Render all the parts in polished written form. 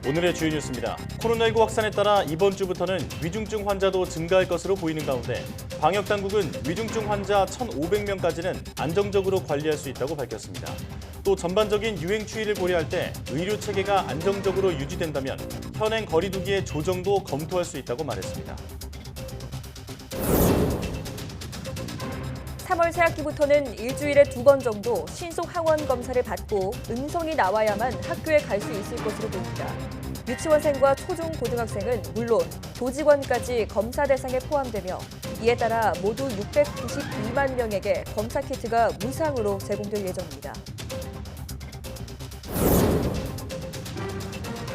오늘의 주요 뉴스입니다. 코로나19 확산에 따라 이번 주부터는 위중증 환자도 증가할 것으로 보이는 가운데 방역당국은 위중증 환자 1,500명까지는 안정적으로 관리할 수 있다고 밝혔습니다. 또 전반적인 유행 추이를 고려할 때 의료 체계가 안정적으로 유지된다면 현행 거리 두기의 조정도 검토할 수 있다고 말했습니다. 3월 새학기부터는 일주일에 2번 정도 신속 항원 검사를 받고 음성이 나와야만 학교에 갈 수 있을 것으로 보입니다. 유치원생과 초중 고등학생은 물론 조직원까지 검사 대상에 포함되며 이에 따라 모두 692만 명에게 검사 키트가 무상으로 제공될 예정입니다.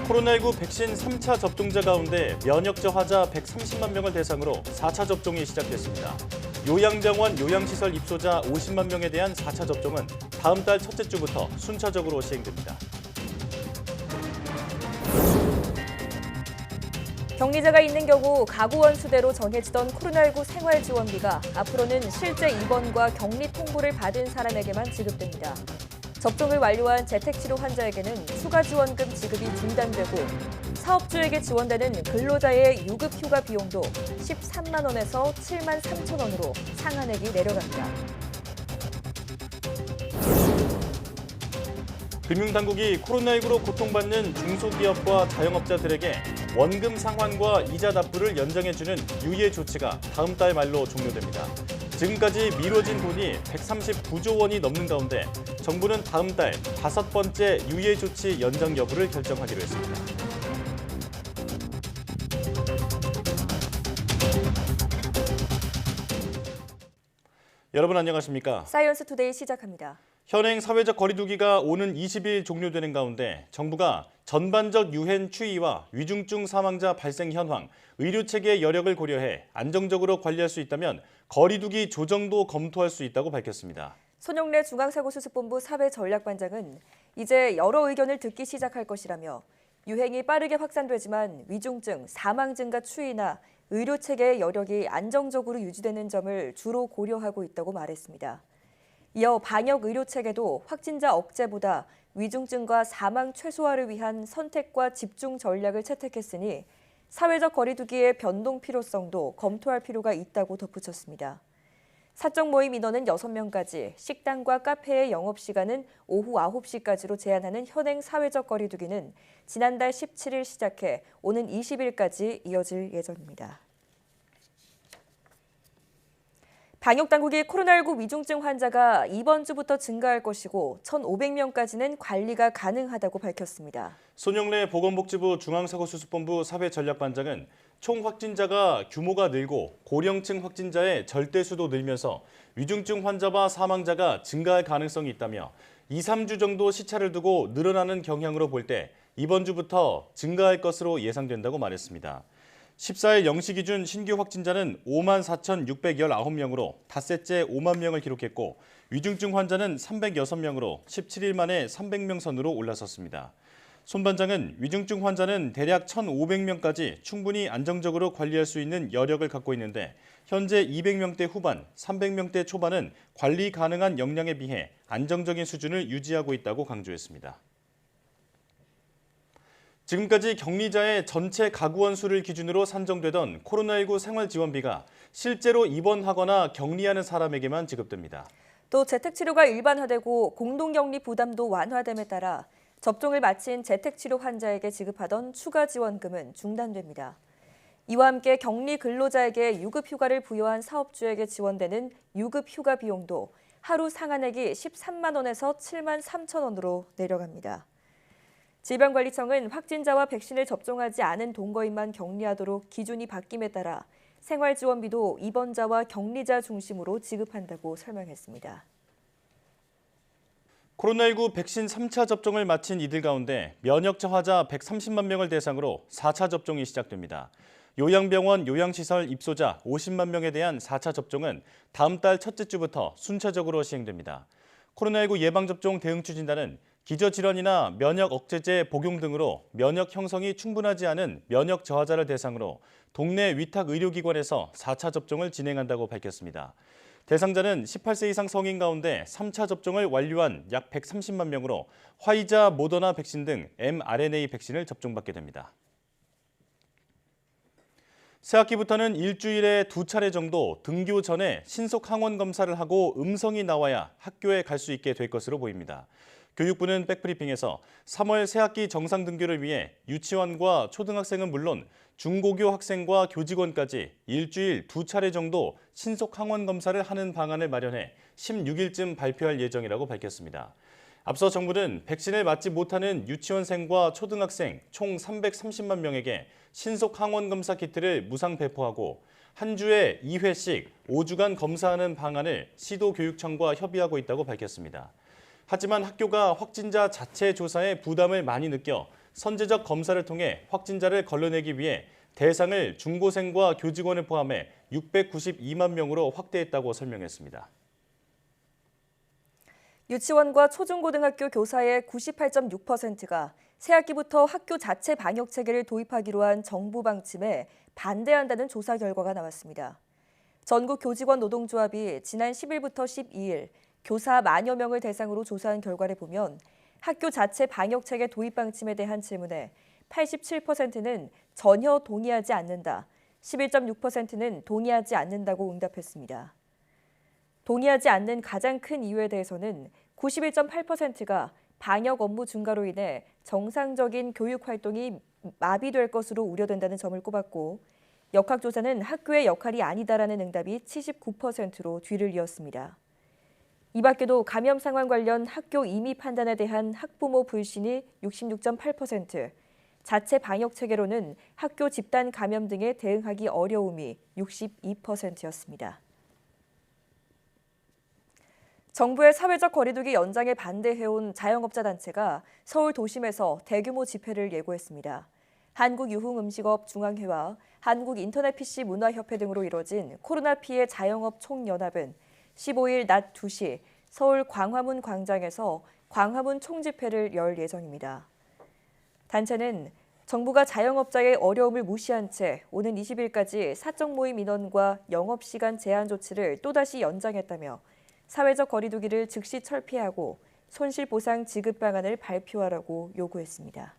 코로나19 백신 3차 접종자 가운데 면역 저하자 130만 명을 대상으로 4차 접종이 시작됐습니다. 요양병원 요양시설 입소자 50만 명에 대한 4차 접종은 다음 달 첫째 주부터 순차적으로 시행됩니다. 격리자가 있는 경우 가구원 수대로 정해지던 코로나19 생활지원비가 앞으로는 실제 입원과 격리 통보를 받은 사람에게만 지급됩니다. 접종을 완료한 재택치료 환자에게는 추가 지원금 지급이 중단되고 사업주에게 지원되는 근로자의 유급 휴가 비용도 13만 원에서 7만 3천 원으로 상한액이 내려갑니다. 금융당국이 코로나19로 고통받는 중소기업과 자영업자들에게 원금 상환과 이자 납부를 연장해주는 유예 조치가 다음 달 말로 종료됩니다. 지금까지 미뤄진 돈이 139조 원이 넘는 가운데 정부는 다음 달 5번째 유예 조치 연장 여부를 결정하기로 했습니다. 여러분 안녕하십니까? 사이언스 투데이 시작합니다. 현행 사회적 거리 두기가 오는 20일 종료되는 가운데 정부가 전반적 유행 추이와 위중증 사망자 발생 현황, 의료체계의 여력을 고려해 안정적으로 관리할 수 있다면 거리 두기 조정도 검토할 수 있다고 밝혔습니다. 손영래 중앙사고수습본부 사회전략반장은 이제 여러 의견을 듣기 시작할 것이라며 유행이 빠르게 확산되지만 위중증, 사망 증가 추이나 의료체계의 여력이 안정적으로 유지되는 점을 주로 고려하고 있다고 말했습니다. 이어 방역 의료체계도 확진자 억제보다 위중증과 사망 최소화를 위한 선택과 집중 전략을 채택했으니 사회적 거리 두기의 변동 필요성도 검토할 필요가 있다고 덧붙였습니다. 사적 모임 인원은 6명까지, 식당과 카페의 영업시간은 오후 9시까지로 제한하는 현행 사회적 거리 두기는 지난달 17일 시작해 오는 20일까지 이어질 예정입니다. 방역당국이 코로나19 위중증 환자가 이번 주부터 증가할 것이고 1,500명까지는 관리가 가능하다고 밝혔습니다. 손영래 보건복지부 중앙사고수습본부 사회전략반장은 총 확진자가 규모가 늘고 고령층 확진자의 절대수도 늘면서 위중증 환자와 사망자가 증가할 가능성이 있다며 2, 3주 정도 시차를 두고 늘어나는 경향으로 볼 때 이번 주부터 증가할 것으로 예상된다고 말했습니다. 14일 0시 기준 신규 확진자는 54,619명으로 닷새째 5만 명을 기록했고 위중증 환자는 306명으로 17일 만에 300명 선으로 올라섰습니다. 손 반장은 위중증 환자는 대략 1,500명까지 충분히 안정적으로 관리할 수 있는 여력을 갖고 있는데 현재 200명대 후반, 300명대 초반은 관리 가능한 역량에 비해 안정적인 수준을 유지하고 있다고 강조했습니다. 지금까지 격리자의 전체 가구원 수를 기준으로 산정되던 코로나19 생활지원비가 실제로 입원하거나 격리하는 사람에게만 지급됩니다. 또 재택치료가 일반화되고 공동격리 부담도 완화됨에 따라 접종을 마친 재택치료 환자에게 지급하던 추가 지원금은 중단됩니다. 이와 함께 격리 근로자에게 유급휴가를 부여한 사업주에게 지원되는 유급휴가 비용도 하루 상한액이 13만 원에서 7만 3천 원으로 내려갑니다. 질병관리청은 확진자와 백신을 접종하지 않은 동거인만 격리하도록 기준이 바뀜에 따라 생활지원비도 입원자와 격리자 중심으로 지급한다고 설명했습니다. 코로나19 백신 3차 접종을 마친 이들 가운데 면역 저하자 130만 명을 대상으로 4차 접종이 시작됩니다. 요양병원 요양시설 입소자 50만 명에 대한 4차 접종은 다음 달 첫째 주부터 순차적으로 시행됩니다. 코로나19 예방접종 대응추진단은 기저질환이나 면역 억제제 복용 등으로 면역 형성이 충분하지 않은 면역 저하자를 대상으로 동네 위탁 의료기관에서 4차 접종을 진행한다고 밝혔습니다. 대상자는 18세 이상 성인 가운데 3차 접종을 완료한 약 130만 명으로 화이자, 모더나 백신 등 mRNA 백신을 접종받게 됩니다. 새학기부터는 일주일에 2차례 정도 등교 전에 신속 항원 검사를 하고 음성이 나와야 학교에 갈 수 있게 될 것으로 보입니다. 교육부는 백브리핑에서 3월 새학기 정상 등교를 위해 유치원과 초등학생은 물론 중고교 학생과 교직원까지 일주일 2차례 정도 신속 항원 검사를 하는 방안을 마련해 16일쯤 발표할 예정이라고 밝혔습니다. 앞서 정부는 백신을 맞지 못하는 유치원생과 초등학생 총 330만 명에게 신속 항원 검사 키트를 무상 배포하고 한 주에 2회씩 5주간 검사하는 방안을 시도교육청과 협의하고 있다고 밝혔습니다. 하지만 학교가 확진자 자체 조사에 부담을 많이 느껴 선제적 검사를 통해 확진자를 걸러내기 위해 대상을 중고생과 교직원을 포함해 692만 명으로 확대했다고 설명했습니다. 유치원과 초중고등학교 교사의 98.6%가 새학기부터 학교 자체 방역 체계를 도입하기로 한 정부 방침에 반대한다는 조사 결과가 나왔습니다. 전국 교직원 노동조합이 지난 10일부터 12일 교사 만여 명을 대상으로 조사한 결과를 보면 학교 자체 방역 체계 도입 방침에 대한 질문에 87%는 전혀 동의하지 않는다, 11.6%는 동의하지 않는다고 응답했습니다. 동의하지 않는 가장 큰 이유에 대해서는 91.8%가 방역 업무 증가로 인해 정상적인 교육 활동이 마비될 것으로 우려된다는 점을 꼽았고, 역학조사는 학교의 역할이 아니다라는 응답이 79%로 뒤를 이었습니다. 이 밖에도 감염 상황 관련 학교 임의 판단에 대한 학부모 불신이 66.8%, 자체 방역 체계로는 학교 집단 감염 등에 대응하기 어려움이 62%였습니다. 정부의 사회적 거리두기 연장에 반대해온 자영업자 단체가 서울 도심에서 대규모 집회를 예고했습니다. 한국유흥음식업 중앙회와 한국인터넷PC문화협회 등으로 이뤄진 코로나 피해 자영업 총연합은 15일 낮 2시 서울 광화문 광장에서 광화문 총집회를 열 예정입니다. 단체는 정부가 자영업자의 어려움을 무시한 채 오는 20일까지 사적 모임 인원과 영업시간 제한 조치를 또다시 연장했다며 사회적 거리두기를 즉시 철폐하고 손실보상 지급 방안을 발표하라고 요구했습니다.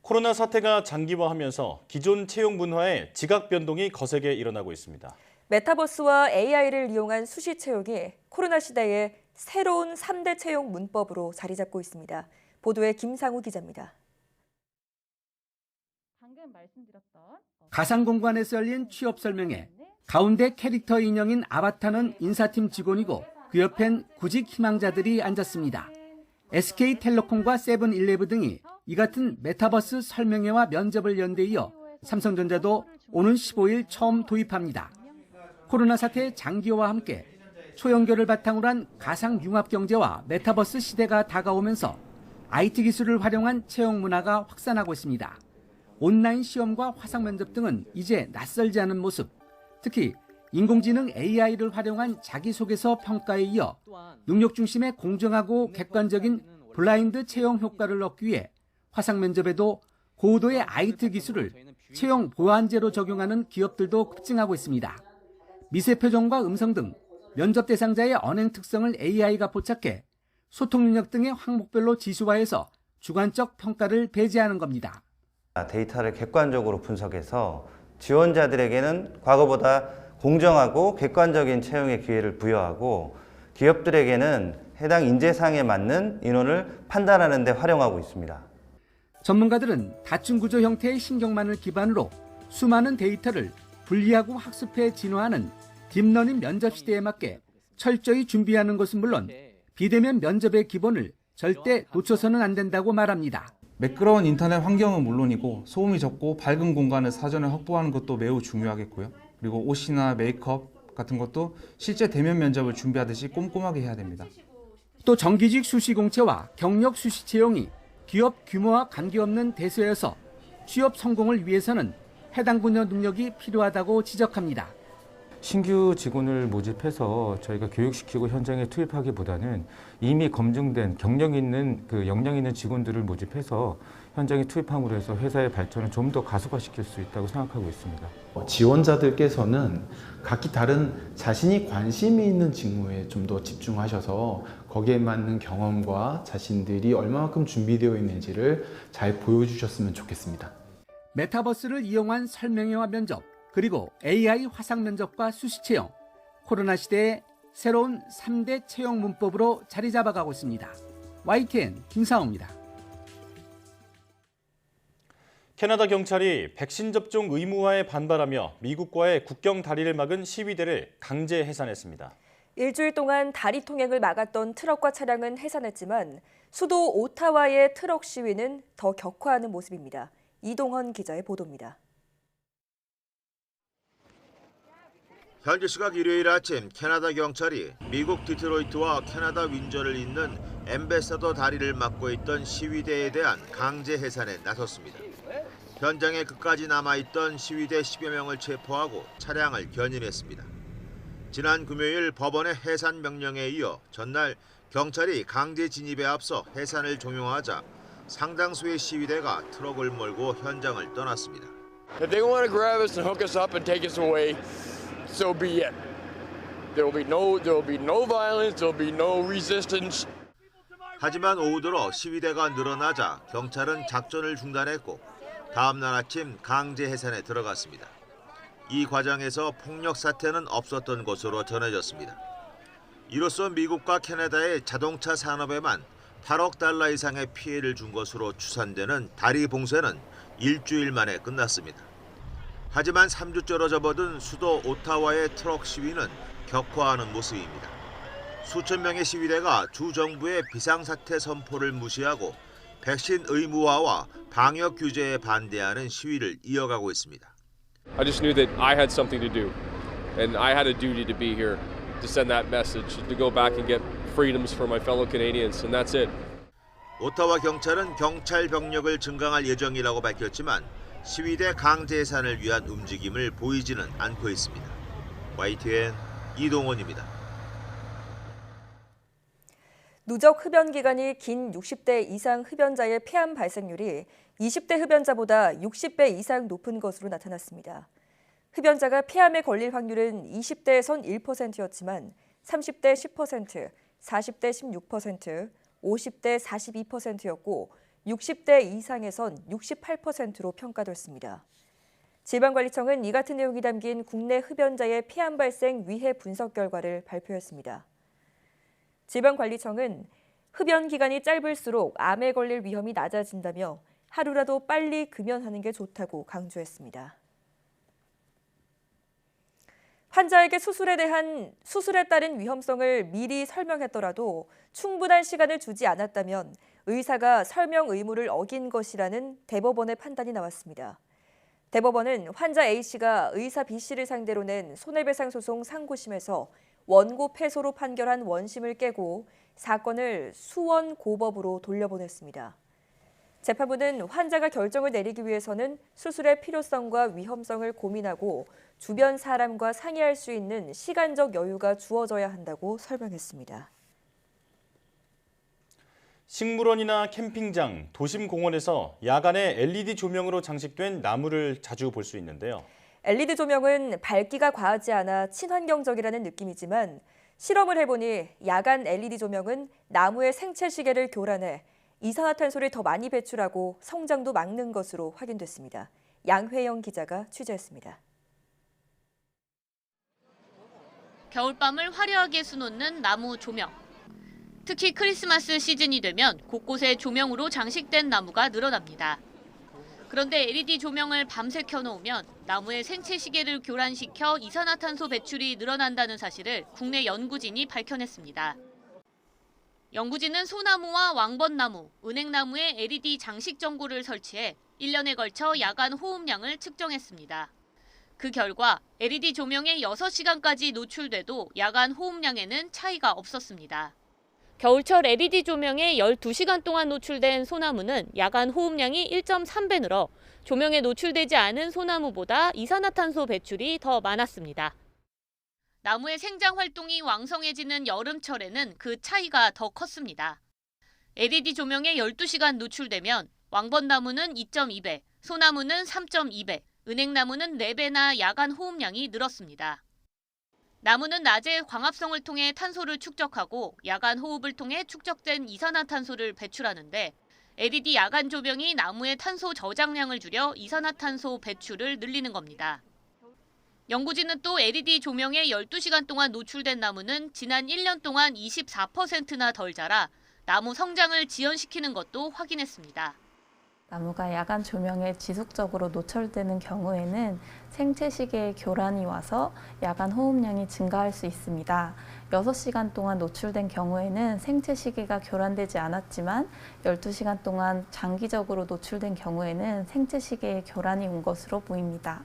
코로나 사태가 장기화하면서 기존 채용 문화에 지각 변동이 거세게 일어나고 있습니다. 메타버스와 AI를 이용한 수시 채용이 코로나 시대의 새로운 3대 채용 문법으로 자리 잡고 있습니다. 보도에 김상우 기자입니다. 가상 공간에서 열린 취업 설명회. 가운데 캐릭터 인형인 아바타는 인사팀 직원이고 그 옆엔 구직 희망자들이 앉았습니다. SK텔레콤과 세븐일레븐 등이 이 같은 메타버스 설명회와 면접을 연대 이어 삼성전자도 오는 15일 처음 도입합니다. 코로나 사태의 장기화와 함께 초연결을 바탕으로 한 가상융합 경제와 메타버스 시대가 다가오면서 IT 기술을 활용한 채용 문화가 확산하고 있습니다. 온라인 시험과 화상 면접 등은 이제 낯설지 않은 모습. 특히 인공지능 AI를 활용한 자기소개서 평가에 이어 능력 중심의 공정하고 객관적인 블라인드 채용 효과를 얻기 위해 화상 면접에도 고도의 IT 기술을 채용 보완제로 적용하는 기업들도 급증하고 있습니다. 미세 표정과 음성 등 면접 대상자의 언행 특성을 AI가 포착해 소통 능력 등의 항목별로 지수화해서 주관적 평가를 배제하는 겁니다. 데이터를 객관적으로 분석해서 지원자들에게는 과거보다 공정하고 객관적인 채용의 기회를 부여하고 기업들에게는 해당 인재상에 맞는 인원을 판단하는 데 활용하고 있습니다. 전문가들은 다층 구조 형태의 신경만을 기반으로 수많은 데이터를 분리하고 학습해 진화하는 딥러닝 면접 시대에 맞게 철저히 준비하는 것은 물론 비대면 면접의 기본을 절대 놓쳐서는 안 된다고 말합니다. 매끄러운 인터넷 환경은 물론이고 소음이 적고 밝은 공간을 사전에 확보하는 것도 매우 중요하겠고요. 그리고 옷이나 메이크업 같은 것도 실제 대면 면접을 준비하듯이 꼼꼼하게 해야 됩니다. 또 정규직 수시공채와 경력 수시 채용이 기업 규모와 관계없는 대세여서 취업 성공을 위해서는 해당 분야 능력이 필요하다고 지적합니다. 신규 직원을 모집해서 저희가 교육시키고 현장에 투입하기보다는 이미 검증된 경력 있는 역량 있는 직원들을 모집해서 현장에 투입함으로 해서 회사의 발전을 좀 더 가속화시킬 수 있다고 생각하고 있습니다. 지원자들께서는 각기 다른 자신이 관심이 있는 직무에 좀 더 집중하셔서 거기에 맞는 경험과 자신들이 얼마만큼 준비되어 있는지를 잘 보여주셨으면 좋겠습니다. 메타버스를 이용한 설명회와 면접, 그리고 AI 화상 면접과 수시 채용, 코로나 시대의 새로운 3대 채용 문법으로 자리 잡아가고 있습니다. YTN 김상호입니다. 캐나다 경찰이 백신 접종 의무화에 반발하며 미국과의 국경 다리를 막은 시위대를 강제 해산했습니다. 일주일 동안 다리 통행을 막았던 트럭과 차량은 해산했지만 수도 오타와의 트럭 시위는 더 격화하는 모습입니다. 이동헌 기자의 보도입니다. 현지 시각 일요일 아침 캐나다 경찰이 미국 디트로이트와 캐나다 윈저를 잇는 엠베서더 다리를 막고 있던 시위대에 대한 강제 해산에 나섰습니다. 현장에 끝까지 남아있던 시위대 10여 명을 체포하고 차량을 견인했습니다. 지난 금요일 법원의 해산 명령에 이어 전날 경찰이 강제 진입에 앞서 해산을 종용하자 상당수의 시위대가 트럭을 몰고 현장을 떠났습니다. If they want to grab us and hook us up and take us away, so be it. There will be no violence, there will be no resistance. 하지만 오후 들어 시위대가 늘어나자 경찰은 작전을 중단했고 다음 날 아침 강제 해산에 들어갔습니다. 이 과정에서 폭력 사태는 없었던 것으로 전해졌습니다. 이로써 미국과 캐나다의 자동차 산업에만 8억 달러 이상의 피해를 준 것으로 추산되는 다리 봉쇄는 일주일 만에 끝났습니다. 하지만 3주째로 접어든 수도 오타와의 트럭 시위는 격화하는 모습입니다. 수천 명의 시위대가 주 정부의 비상사태 선포를 무시하고 백신 의무화와 방역 규제에 반대하는 시위를 이어가고 있습니다. I just knew that I had something to do, and I had a duty to be here to send that message, to go back and get freedoms for my fellow Canadians, and that's it. 오타와 경찰은 경찰 병력을 증강할 예정이라고 밝혔지만 시위대 강제 해산을 위한 움직임을 보이지는 않고 있습니다. YTN 이동원입니다. 누적 흡연 기간이 긴 60대 이상 흡연자의 폐암 발생률이 20대 흡연자보다 60배 이상 높은 것으로 나타났습니다. 흡연자가 폐암에 걸릴 확률은 20대에선 1%였지만 30대 10%, 40대 16%, 50대 42%였고 60대 이상에선 68%로 평가됐습니다. 질병관리청은 이 같은 내용이 담긴 국내 흡연자의 폐암 발생 위해 분석 결과를 발표했습니다. 질병관리청은 흡연 기간이 짧을수록 암에 걸릴 위험이 낮아진다며 하루라도 빨리 금연하는 게 좋다고 강조했습니다. 환자에게 수술에 따른 위험성을 미리 설명했더라도 충분한 시간을 주지 않았다면 의사가 설명 의무를 어긴 것이라는 대법원의 판단이 나왔습니다. 대법원은 환자 A씨가 의사 B씨를 상대로 낸 손해배상 소송 상고심에서 원고 패소로 판결한 원심을 깨고 사건을 수원 고법으로 돌려보냈습니다. 재판부는 환자가 결정을 내리기 위해서는 수술의 필요성과 위험성을 고민하고 주변 사람과 상의할 수 있는 시간적 여유가 주어져야 한다고 설명했습니다. 식물원이나 캠핑장, 도심 공원에서 야간에 LED 조명으로 장식된 나무를 자주 볼 수 있는데요. LED 조명은 밝기가 과하지 않아 친환경적이라는 느낌이지만 실험을 해보니 야간 LED 조명은 나무의 생체 시계를 교란해 이산화탄소를 더 많이 배출하고 성장도 막는 것으로 확인됐습니다. 양회영 기자가 취재했습니다. 겨울밤을 화려하게 수놓는 나무 조명. 특히 크리스마스 시즌이 되면 곳곳에 조명으로 장식된 나무가 늘어납니다. 그런데 LED 조명을 밤새 켜놓으면 나무의 생체 시계를 교란시켜 이산화탄소 배출이 늘어난다는 사실을 국내 연구진이 밝혀냈습니다. 연구진은 소나무와 왕벚나무, 은행나무에 LED 장식 전구를 설치해 1년에 걸쳐 야간 호흡량을 측정했습니다. 그 결과 LED 조명에 6시간까지 노출돼도 야간 호흡량에는 차이가 없었습니다. 겨울철 LED 조명에 12시간 동안 노출된 소나무는 야간 호흡량이 1.3배 늘어 조명에 노출되지 않은 소나무보다 이산화탄소 배출이 더 많았습니다. 나무의 생장 활동이 왕성해지는 여름철에는 그 차이가 더 컸습니다. LED 조명에 12시간 노출되면 왕벚나무는 2.2배, 소나무는 3.2배, 은행나무는 4배나 야간 호흡량이 늘었습니다. 나무는 낮에 광합성을 통해 탄소를 축적하고 야간 호흡을 통해 축적된 이산화탄소를 배출하는데 LED 야간 조명이 나무의 탄소 저장량을 줄여 이산화탄소 배출을 늘리는 겁니다. 연구진은 또 LED 조명에 12시간 동안 노출된 나무는 지난 1년 동안 24%나 덜 자라 나무 성장을 지연시키는 것도 확인했습니다. 나무가 야간 조명에 지속적으로 노출되는 경우에는 생체 시계에 교란이 와서 야간 호흡량이 증가할 수 있습니다. 6시간 동안 노출된 경우에는 생체 시계가 교란되지 않았지만 12시간 동안 장기적으로 노출된 경우에는 생체 시계에 교란이 온 것으로 보입니다.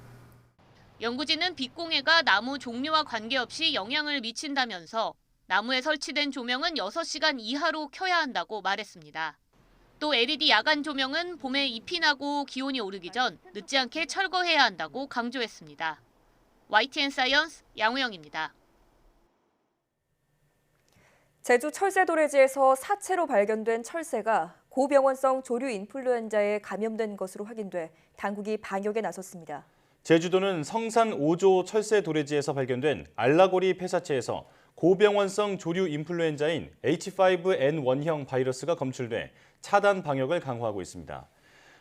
연구진은 빛공해가 나무 종류와 관계없이 영향을 미친다면서 나무에 설치된 조명은 6시간 이하로 켜야 한다고 말했습니다. 또 LED 야간 조명은 봄에 잎이 나고 기온이 오르기 전 늦지 않게 철거해야 한다고 강조했습니다. YTN 사이언스 양우영입니다. 제주 철새도래지에서 사체로 발견된 철새가 고병원성 조류 인플루엔자에 감염된 것으로 확인돼 당국이 방역에 나섰습니다. 제주도는 성산 5조 철새도래지에서 발견된 알라고리 폐사체에서 고병원성 조류 인플루엔자인 H5N1형 바이러스가 검출돼 차단 방역을 강화하고 있습니다.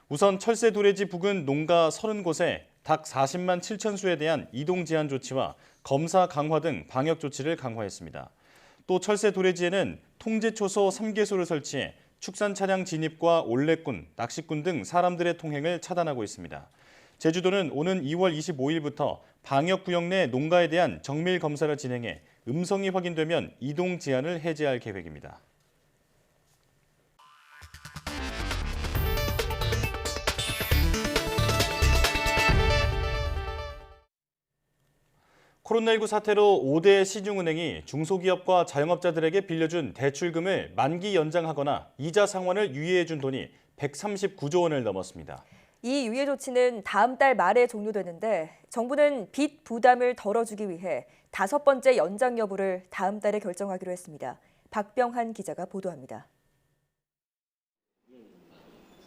우선 철새도래지 부근 농가 30곳에 닭 40만 7천 수에 대한 이동 제한 조치와 검사 강화 등 방역 조치를 강화했습니다. 또 철새도래지에는 통제초소 3개소를 설치해 축산 차량 진입과 올레꾼, 낚시꾼 등 사람들의 통행을 차단하고 있습니다. 제주도는 오는 2월 25일부터 방역구역 내 농가에 대한 정밀 검사를 진행해 음성이 확인되면 이동 제한을 해제할 계획입니다. 코로나19 사태로 5대 시중은행이 중소기업과 자영업자들에게 빌려준 대출금을 만기 연장하거나 이자 상환을 유예해준 돈이 139조 원을 넘었습니다. 이 유예 조치는 다음 달 말에 종료되는데 정부는 빚 부담을 덜어주기 위해 5번째 연장 여부를 다음 달에 결정하기로 했습니다. 박병한 기자가 보도합니다.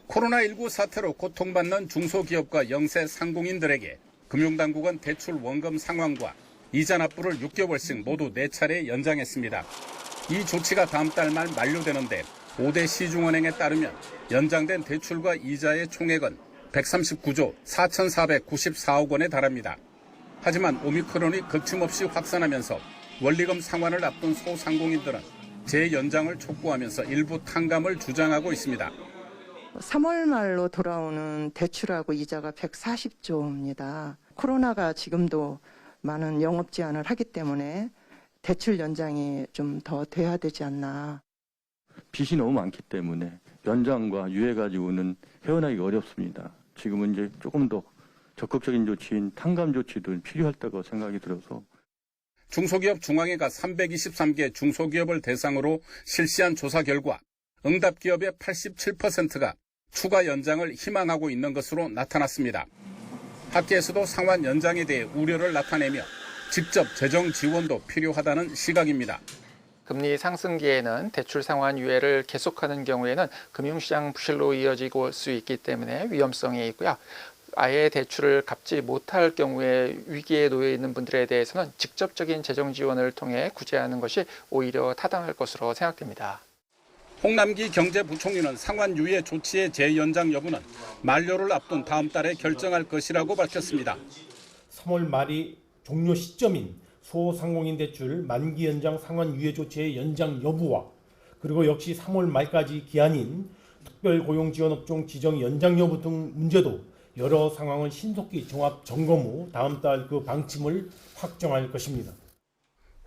코로나19 사태로 고통받는 중소기업과 영세 상공인들에게 금융당국은 대출 원금 상환과 이자 납부를 6개월씩 모두 4차례 연장했습니다. 이 조치가 다음 달 말 만료되는데 5대 시중은행에 따르면 연장된 대출과 이자의 총액은 139조 4,494억 원에 달합니다. 하지만 오미크론이 거침없이 확산하면서 원리금 상환을 앞둔 소상공인들은 재연장을 촉구하면서 일부 탕감을 주장하고 있습니다. 3월 말로 돌아오는 대출하고 이자가 140조입니다. 코로나가 지금도 많은 영업 제한을 하기 때문에 대출 연장이 좀 더 돼야 되지 않나. 빚이 너무 많기 때문에 연장과 유예 가지고는 헤어나기가 어렵습니다. 지금은 이제 조금 더 적극적인 조치인 탕감 조치도 필요하다고 생각이 들어서 중소기업 중앙회가 323개 중소기업을 대상으로 실시한 조사 결과 응답기업의 87%가 추가 연장을 희망하고 있는 것으로 나타났습니다. 학계에서도 상환 연장에 대해 우려를 나타내며 직접 재정 지원도 필요하다는 시각입니다. 금리 상승기에는 대출 상환 유예를 계속하는 경우에는 금융시장 부실로 이어지고 수 있기 때문에 위험성이 있고요. 아예 대출을 갚지 못할 경우에 위기에 놓여 있는 분들에 대해서는 직접적인 재정 지원을 통해 구제하는 것이 오히려 타당할 것으로 생각됩니다. 홍남기 경제부총리는 상환 유예 조치의 재연장 여부는 만료를 앞둔 다음 달에 결정할 것이라고 밝혔습니다. 3월 말이 종료 시점인 소상공인 대출 만기 연장 상환 유예 조치의 연장 여부와 그리고 역시 3월 말까지 기한인 특별고용지원업종 지정 연장 여부 등 문제도 여러 상황을 신속히 종합 점검 후 다음 달 그 방침을 확정할 것입니다.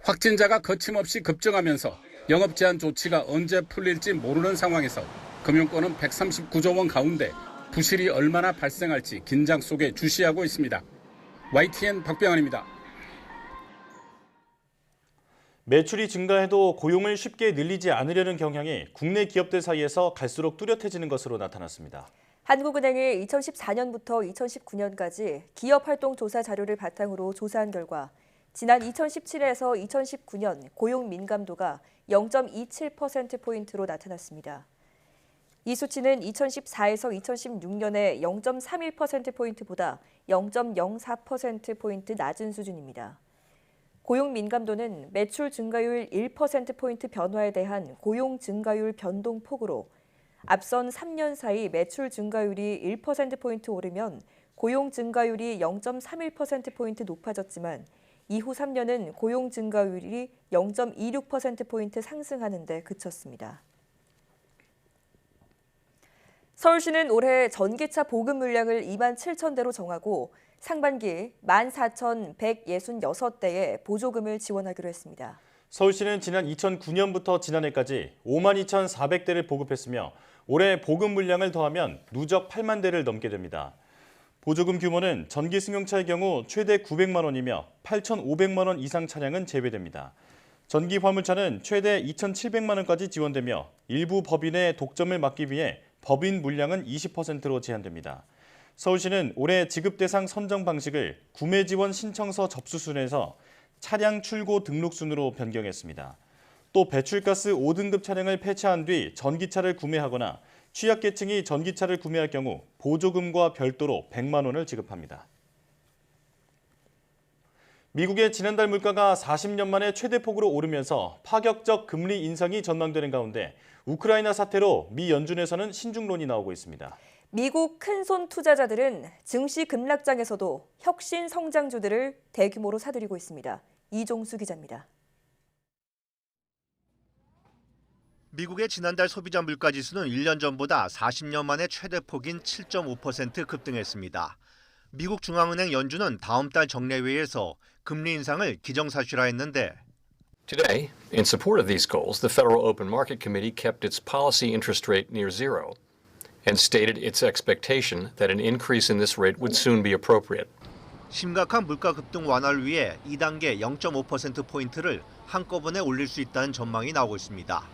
확진자가 거침없이 급증하면서 영업 제한 조치가 언제 풀릴지 모르는 상황에서 금융권은 139조 원 가운데 부실이 얼마나 발생할지 긴장 속에 주시하고 있습니다. YTN 박병환입니다. 매출이 증가해도 고용을 쉽게 늘리지 않으려는 경향이 국내 기업들 사이에서 갈수록 뚜렷해지는 것으로 나타났습니다. 한국은행이 2014년부터 2019년까지 기업활동 조사 자료를 바탕으로 조사한 결과 지난 2017에서 2019년 고용 민감도가 0.27%포인트로 나타났습니다. 이 수치는 2014에서 2016년의 0.31%포인트보다 0.04%포인트 낮은 수준입니다. 고용 민감도는 매출 증가율 1%포인트 변화에 대한 고용 증가율 변동폭으로 앞선 3년 사이 매출 증가율이 1%포인트 오르면 고용 증가율이 0.31%포인트 높아졌지만 이후 3년은 고용 증가율이 0.26%포인트 상승하는 데 그쳤습니다. 서울시는 올해 전기차 보급 물량을 2만 7천 대로 정하고 상반기 14,166대의 보조금을 지원하기로 했습니다. 서울시는 지난 2009년부터 지난해까지 52,400대를 보급했으며 올해 보급 물량을 더하면 누적 8만 대를 넘게 됩니다. 보조금 규모는 전기 승용차의 경우 최대 900만 원이며 8,500만 원 이상 차량은 제외됩니다. 전기 화물차는 최대 2,700만 원까지 지원되며 일부 법인의 독점을 막기 위해 법인 물량은 20%로 제한됩니다. 서울시는 올해 지급 대상 선정 방식을 구매 지원 신청서 접수순에서 차량 출고 등록순으로 변경했습니다. 또 배출가스 5등급 차량을 폐차한 뒤 전기차를 구매하거나 취약계층이 전기차를 구매할 경우 보조금과 별도로 100만 원을 지급합니다. 미국의 지난달 물가가 40년 만에 최대폭으로 오르면서 파격적 금리 인상이 전망되는 가운데 우크라이나 사태로 미 연준에서는 신중론이 나오고 있습니다. 미국 큰손 투자자들은 증시 급락장에서도 혁신 성장주들을 대규모로 사들이고 있습니다. 이종수 기자입니다. 미국의 지난달 소비자 물가지수는 1년 전보다 40년 만에 최대폭인 7.5% 급등했습니다. 미국 중앙은행 연준은 다음 달 정례회의에서 금리 인상을 기정사실화했는데 Today, in support of these goals, the Federal Open Market Committee kept its policy interest rate near zero and stated its expectation that an increase in this rate would soon be appropriate. 심각한 물가 급등 완화를 위해 2단계 0.5%포인트를 한꺼번에 올릴 수 있다는 전망이 나오고 있습니다.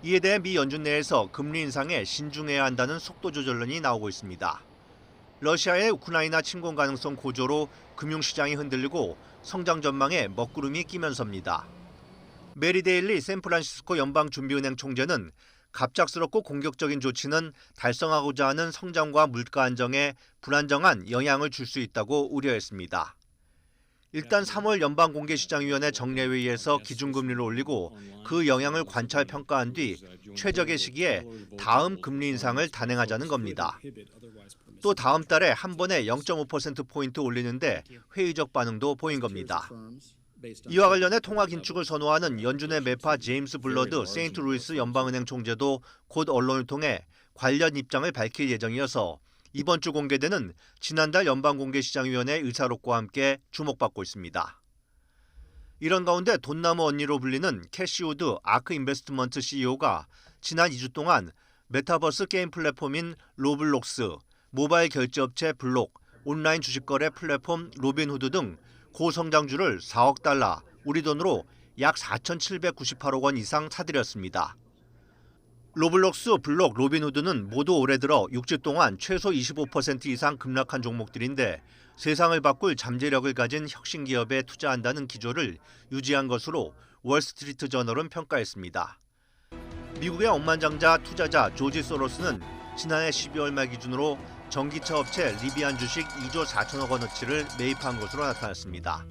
이에 대해 미 연준 내에서 금리 인상에 신중해야 한다는 속도 조절론이 나오고 있습니다. 러시아의 우크라이나 침공 가능성 고조로 금융시장이 흔들리고 성장 전망에 먹구름이 끼면서입니다. 메리 데일리 샌프란시스코 연방준비은행 총재는 갑작스럽고 공격적인 조치는 달성하고자 하는 성장과 물가 안정에 불안정한 영향을 줄 수 있다고 우려했습니다. 일단 3월 연방공개시장위원회 정례회의에서 기준금리를 올리고 그 영향을 관찰 평가한 뒤 최적의 시기에 다음 금리 인상을 단행하자는 겁니다. 또 다음 달에 한 번에 0.5%포인트 올리는데 회의적 반응도 보인 겁니다. 이와 관련해 통화 긴축을 선호하는 연준의 매파 제임스 블러드 세인트루이스 연방은행 총재도 곧 언론을 통해 관련 입장을 밝힐 예정이어서 이번 주 공개되는 지난달 연방공개시장위원회 의사록과 함께 주목받고 있습니다. 이런 가운데 돈나무 언니로 불리는 캐시우드 아크 인베스트먼트 CEO가 지난 2주 동안 메타버스 게임 플랫폼인 로블록스, 모바일 결제업체 블록, 온라인 주식거래 플랫폼 로빈후드 등 고성장주를 4억 달러, 우리 돈으로 약 4,798억 원 이상 사들였습니다. 로블록스, 블록, 로빈후드는 모두 올해 들어 6주 동안 최소 25% 이상 급락한 종목들인데 세상을 바꿀 잠재력을 가진 혁신 기업에 투자한다는 기조를 유지한 것으로 월스트리트 저널은 평가했습니다. 미국의 억만장자 투자자 조지 소로스는 지난해 12월 말 기준으로 전기차 업체 리비안 주식 2조 4천억 원어치를 매입한 것으로 나타났습니다.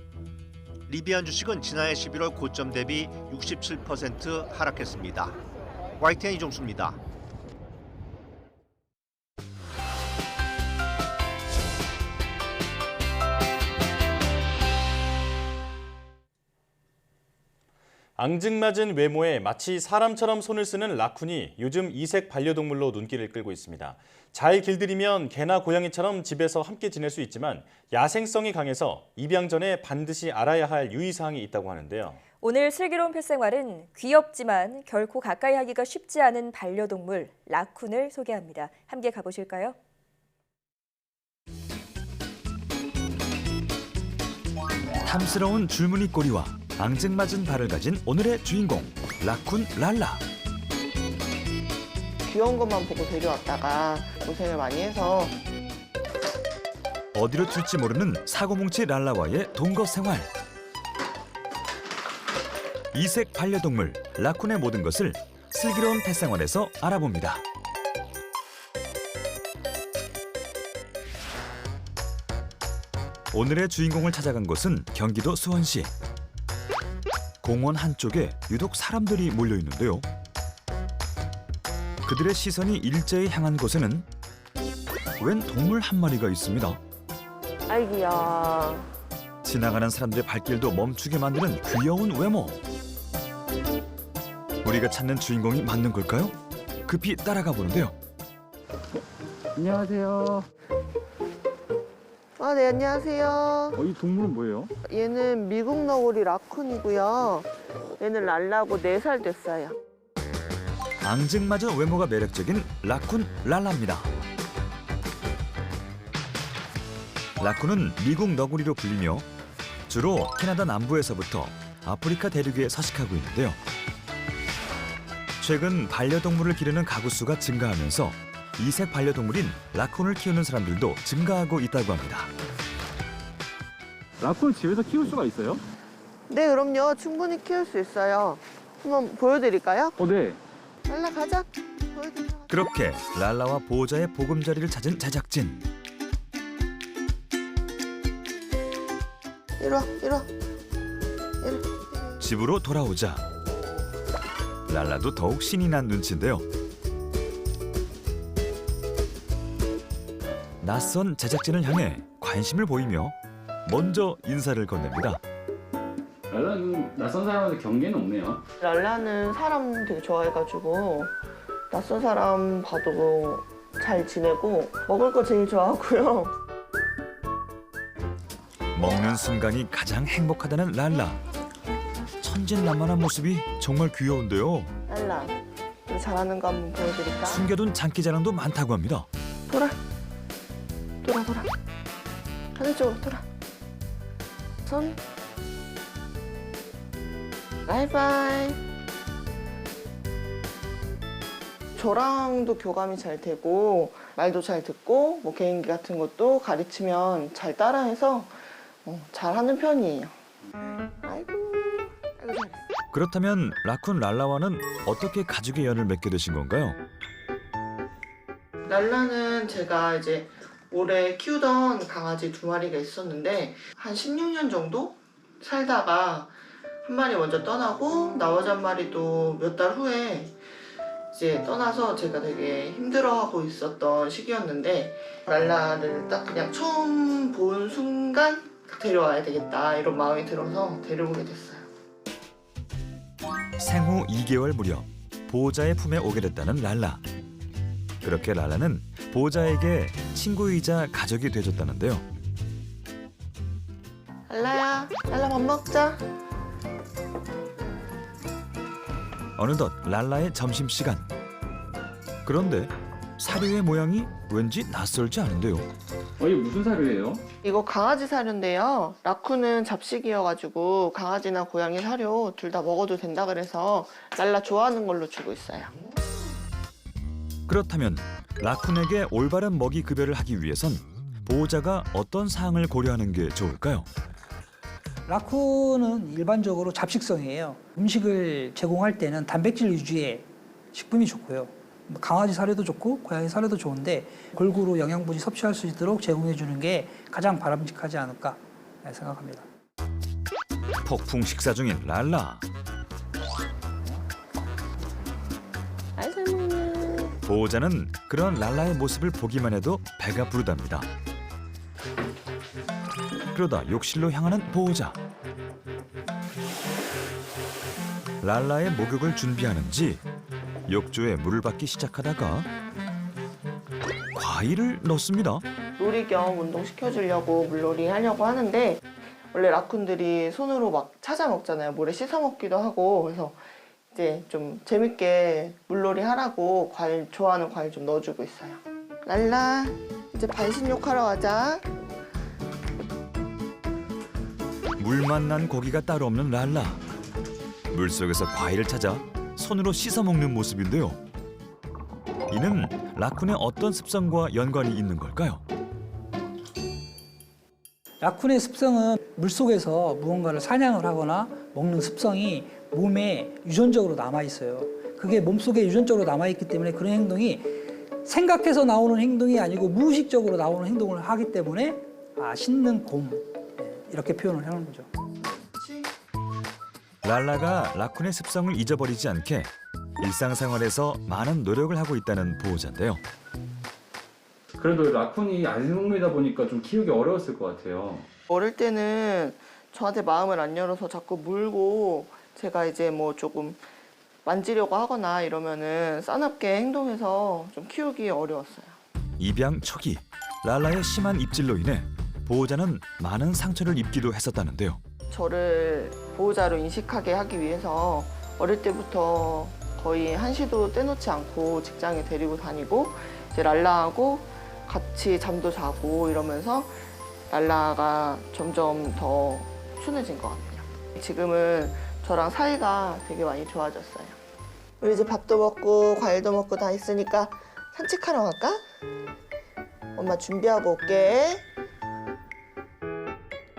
리비안 주식은 지난해 11월 고점 대비 67% 하락했습니다. YTN 이종수입니다. 앙증맞은 외모에 마치 사람처럼 손을 쓰는 라쿤이 요즘 이색 반려동물로 눈길을 끌고 있습니다. 잘 길들이면 개나 고양이처럼 집에서 함께 지낼 수 있지만 야생성이 강해서 입양 전에 반드시 알아야 할 유의사항이 있다고 하는데요. 오늘 슬기로운 펫생활은 귀엽지만 결코 가까이 하기가 쉽지 않은 반려동물 라쿤을 소개합니다. 함께 가보실까요? 탐스러운 줄무늬 꼬리와 앙증맞은 발을 가진 오늘의 주인공 라쿤 랄라. 귀여운 것만 보고 데려왔다가 고생을 많이 해서 어디로 튈지 모르는 사고뭉치 랄라와의 동거 생활. 이색 반려동물 라쿤의 모든 것을 슬기로운 펫생활에서 알아봅니다. 오늘의 주인공을 찾아간 곳은 경기도 수원시. 공원 한쪽에 유독 사람들이 몰려 있는데요. 그들의 시선이 일제히 향한 곳에는 웬 동물 한 마리가 있습니다. 아이고야. 지나가는 사람들의 발길도 멈추게 만드는 귀여운 외모. 우리가 찾는 주인공이 맞는 걸까요? 급히 따라가 보는데요. 안녕하세요. 네, 안녕하세요. 이 동물은 뭐예요? 얘는 미국 너구리 라쿤이고요. 얘는 랄라고 4살 됐어요. 앙증맞은 외모가 매력적인 라쿤 랄라입니다. 라쿤은 미국 너구리로 불리며 주로 캐나다 남부에서부터 아프리카 대륙에 서식하고 있는데요. 최근 반려동물을 기르는 가구 수가 증가하면서 이색 반려동물인 라쿤을 키우는 사람들도 증가하고 있다고 합니다. 라쿤을 집에서 키울 수가 있어요? 네, 그럼요. 충분히 키울 수 있어요. 한번 보여드릴까요? 네. 랄라 가자. 보여드려. 그렇게 랄라와 보호자의 보금자리를 찾은 제작진. 이리 와. 집으로 돌아오자 랄라도 더욱 신이 난 눈치인데요. 낯선 제작진을 향해 관심을 보이며 먼저 인사를 건넵니다. 랄라는 낯선 사람한테 경계는 없네요. 랄라는 사람 되게 좋아해가지고 낯선 사람 봐도 잘 지내고 먹을 거 제일 좋아하고요. 먹는 순간이 가장 행복하다는 랄라. 천진난만한 모습이 정말 귀여운데요. 랄라, 너 잘하는 거 한번 보여드릴까? 숨겨둔 장기자랑도 많다고 합니다. 돌아. 반대쪽으로 돌아. 손. 바이바이. 저랑도 교감이 잘 되고 말도 잘 듣고 뭐 개인기 같은 것도 가르치면 잘 따라해서 잘하는 편이에요. 아이고 잘했어. 그렇다면 라쿤 랄라와는 어떻게 가족의 연을 맺게 되신 건가요? 랄라는 제가 이제 올해 키우던 강아지 2마리가 있었는데 한 16년 정도 살다가 한 마리 먼저 떠나고 나머지 한 마리도 몇 달 후에 이제 떠나서 제가 되게 힘들어하고 있었던 시기였는데 랄라를 딱 그냥 처음 본 순간 데려와야 되겠다 이런 마음이 들어서 데려오게 됐어요. 생후 2개월 무렵 보호자의 품에 오게 됐다는 랄라. 그렇게 랄라는 보호자에게 친구이자 가족이 되어줬다는데요. 랄라야, 랄라 밥 먹자. 어느덧 랄라의 점심시간. 그런데 사료의 모양이 왠지 낯설지 않은데요. 이게 무슨 사료예요? 이거 강아지 사료인데요. 라쿤은 잡식이어가지고 강아지나 고양이 사료 둘 다 먹어도 된다 그래서 랄라 좋아하는 걸로 주고 있어요. 그렇다면 라쿤에게 올바른 먹이 급여를 하기 위해선 보호자가 어떤 사항을 고려하는 게 좋을까요? 라쿤은 일반적으로 잡식성이에요. 음식을 제공할 때는 단백질 위주의 식품이 좋고요. 강아지 사료도 좋고 고양이 사료도 좋은데 골고루 영양분이 섭취할 수 있도록 제공해 주는 게 가장 바람직하지 않을까 생각합니다. 폭풍 식사 중인 랄라. 잘 먹네. 보호자는 그런 랄라의 모습을 보기만 해도 배가 부르답니다. 그러다 욕실로 향하는 보호자. 랄라의 목욕을 준비하는지 욕조에 물을 받기 시작하다가 과일을 넣습니다. 놀이 겸 운동 시켜주려고 물놀이 하려고 하는데 원래 라쿤들이 손으로 막 찾아 먹잖아요. 모래 씻어 먹기도 하고 그래서 이제 좀 재밌게 물놀이 하라고 과일 좋아하는 과일 좀 넣어주고 있어요. 랄라 이제 반신욕 하러 가자. 물 만난 고기가 따로 없는 랄라. 물속에서 과일을 찾아 손으로 씻어 먹는 모습인데요. 이는 라쿤의 어떤 습성과 연관이 있는 걸까요? 라쿤의 습성은 물속에서 무언가를 사냥을 하거나 먹는 습성이 몸에 유전적으로 남아 있어요. 그게 몸속에 유전적으로 남아 있기 때문에 그런 행동이 생각해서 나오는 행동이 아니고 무의식적으로 나오는 행동을 하기 때문에 짖는 곰 이렇게 표현을 하는 거죠. 랄라가 라쿤의 습성을 잊어버리지 않게 일상생활에서 많은 노력을 하고 있다는 보호자인데요. 그래도 라쿤이 알몸이다 보니까 좀 키우기 어려웠을 것 같아요. 어릴 때는 저한테 마음을 안 열어서 자꾸 물고 제가 이제 뭐 조금 만지려고 하거나 이러면은 싸납게 행동해서 좀 키우기 어려웠어요. 입양 초기 랄라의 심한 입질로 인해 보호자는 많은 상처를 입기도 했었다는데요. 저를 보호자로 인식하게 하기 위해서 어릴 때부터 거의 한시도 떼놓지 않고 직장에 데리고 다니고 이제 랄라하고 같이 잠도 자고 이러면서 랄라가 점점 더 순해진 것 같아요. 지금은 저랑 사이가 되게 많이 좋아졌어요. 우리 이제 밥도 먹고 과일도 먹고 다 있으니까 산책하러 갈까? 엄마 준비하고 올게.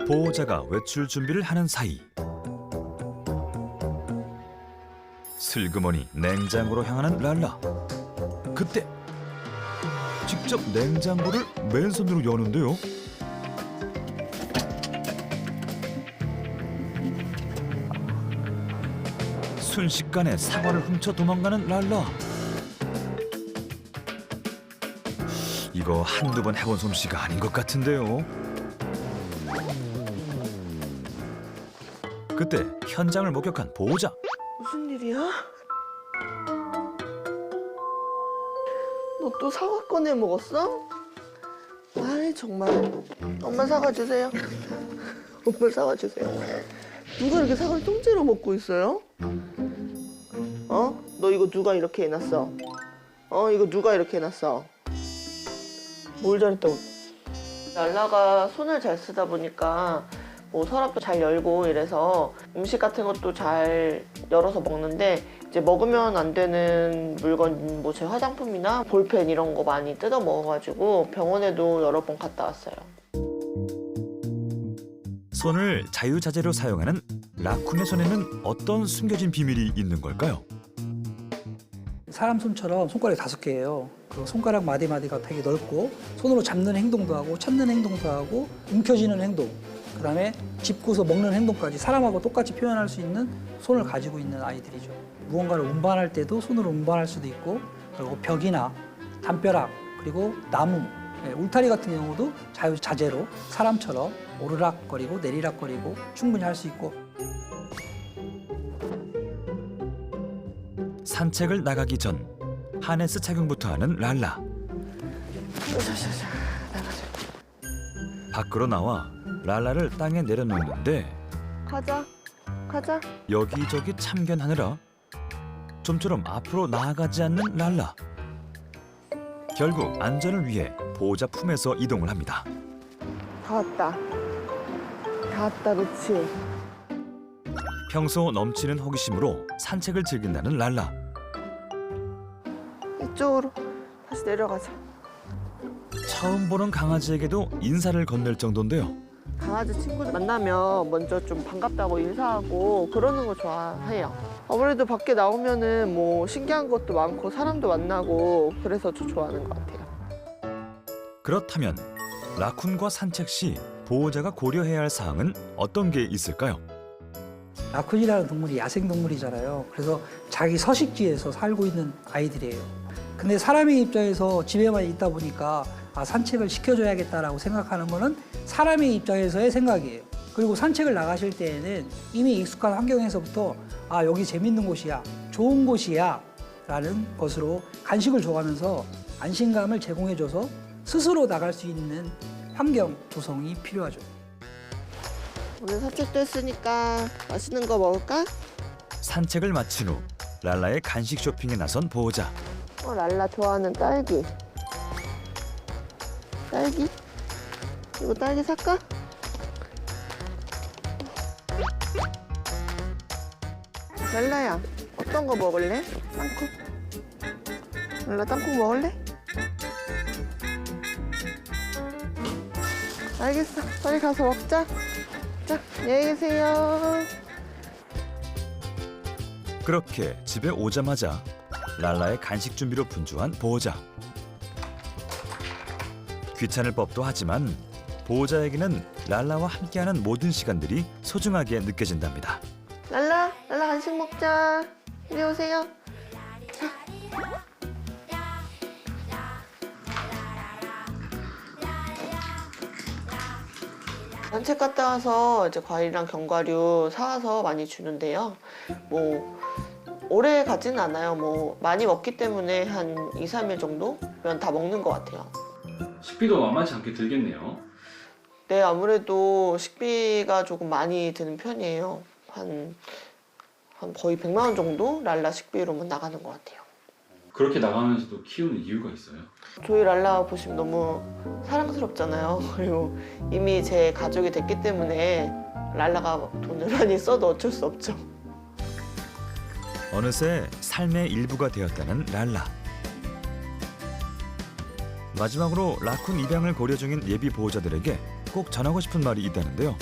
보호자가 외출 준비를 하는 사이 슬그머니 냉장고로 향하는 랄라. 그때 직접 냉장고를 맨손으로 여는데요. 순식간에 사과를 훔쳐 도망가는 랄라. 이거 한두 번 해본 솜씨가 아닌 것 같은데요. 그때 현장을 목격한 보호자. 무슨 일이야? 너 또 사과 꺼내 먹었어? 아이 정말. 엄마 사과 주세요. 엄마 사과 주세요. 누가 이렇게 사과를 통째로 먹고 있어요? 어? 너 이거 누가 이렇게 해놨어? 이거 누가 이렇게 해놨어? 뭘 잘했다고? 랄라가 손을 잘 쓰다 보니까 뭐 서랍도 잘 열고 이래서 음식 같은 것도 잘 열어서 먹는데 이제 먹으면 안 되는 물건 뭐 제 화장품이나 볼펜 이런 거 많이 뜯어 먹어가지고 병원에도 여러 번 갔다 왔어요. 손을 자유자재로 사용하는 라쿤의 손에는 어떤 숨겨진 비밀이 있는 걸까요? 사람 손처럼 손가락이 5개예요. 그 손가락 마디마디가 되게 넓고 손으로 잡는 행동도 하고 찾는 행동도 하고 움켜쥐는 행동, 그다음에 짚고서 먹는 행동까지 사람하고 똑같이 표현할 수 있는 손을 가지고 있는 아이들이죠. 무언가를 운반할 때도 손으로 운반할 수도 있고, 그리고 벽이나 담벼락, 그리고 나무, 울타리 같은 경우도 자유자재로 사람처럼 오르락거리고 내리락거리고 충분히 할 수 있고. 산책을 나가기 전 하네스 착용부터 하는 랄라. 밖으로 나와 랄라를 땅에 내려놓는데 가자. 여기저기 참견하느라 좀처럼 앞으로 나아가지 않는 랄라. 결국 안전을 위해 보호자 품에서 이동을 합니다. 다 왔다, 그렇지. 평소 넘치는 호기심으로 산책을 즐긴다는 랄라. 이쪽으로 다시 내려가자. 처음 보는 강아지에게도 인사를 건넬 정도인데요. 강아지 친구들 만나면 먼저 좀 반갑다고 인사하고 그러는 거 좋아해요. 아무래도 밖에 나오면은 뭐 신기한 것도 많고 사람도 만나고 그래서 저 좋아하는 것 같아요. 그렇다면 라쿤과 산책 시 보호자가 고려해야 할 사항은 어떤 게 있을까요? 라쿤이라는 동물이 야생동물이잖아요. 그래서 자기 서식지에서 살고 있는 아이들이에요. 근데 사람의 입장에서 집에만 있다 보니까 산책을 시켜줘야겠다라고 생각하는 거는 사람의 입장에서의 생각이에요. 그리고 산책을 나가실 때에는 이미 익숙한 환경에서부터 여기 재밌는 곳이야, 좋은 곳이야 라는 것으로 간식을 줘가면서 안심감을 제공해줘서 스스로 나갈 수 있는 환경 조성이 필요하죠. 오늘 산책도 했으니까 맛있는 거 먹을까? 산책을 마친 후 랄라의 간식 쇼핑에 나선 보호자. 랄라 좋아하는 딸기. 이거 딸기 살까? 랄라야, 어떤 거 먹을래? 땅콩. 랄라 땅콩 먹을래? 알겠어. 빨리 가서 먹자. 자, 안녕히 계세요. 그렇게 집에 오자마자 랄라의 간식 준비로 분주한 보호자. 귀찮을 법도 하지만 보호자에게는 랄라와 함께하는 모든 시간들이 소중하게 느껴진답니다. 랄라 간식 먹자. 이리 오세요. 산책 갔다 와서 이제 과일이랑 견과류 사와서 많이 주는데요. 뭐 오래 가지는 않아요. 뭐 많이 먹기 때문에 한 2, 3일 정도면 다 먹는 것 같아요. 식비도 만만치 않게 들겠네요. 네, 아무래도 식비가 조금 많이 드는 편이에요. 한 거의 100만 원 정도 랄라 식비로만 나가는 것 같아요. 그렇게 나가면서도 키우는 이유가 있어요? 저희 랄라 보시면 너무 사랑스럽잖아요. 그리고 이미 제 가족이 됐기 때문에 랄라가 돈을 많이 써도 어쩔 수 없죠. 어느새 삶의 일부가 되었다는 랄라. 마지막으로 라쿤 입양을 고려 중인 예비 보호자들에게 꼭 전하고 싶은 말이 있다는데요.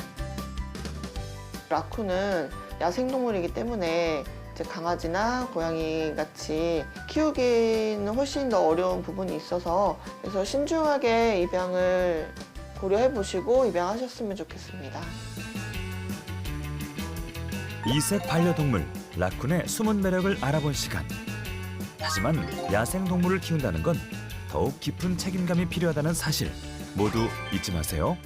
라쿤은 야생동물이기 때문에 이제 강아지나 고양이 같이 키우기는 훨씬 더 어려운 부분이 있어서 그래서 신중하게 입양을 고려해 보시고 입양하셨으면 좋겠습니다. 이색 반려동물 라쿤의 숨은 매력을 알아본 시간. 하지만 야생동물을 키운다는 건 더욱 깊은 책임감이 필요하다는 사실 모두 잊지 마세요.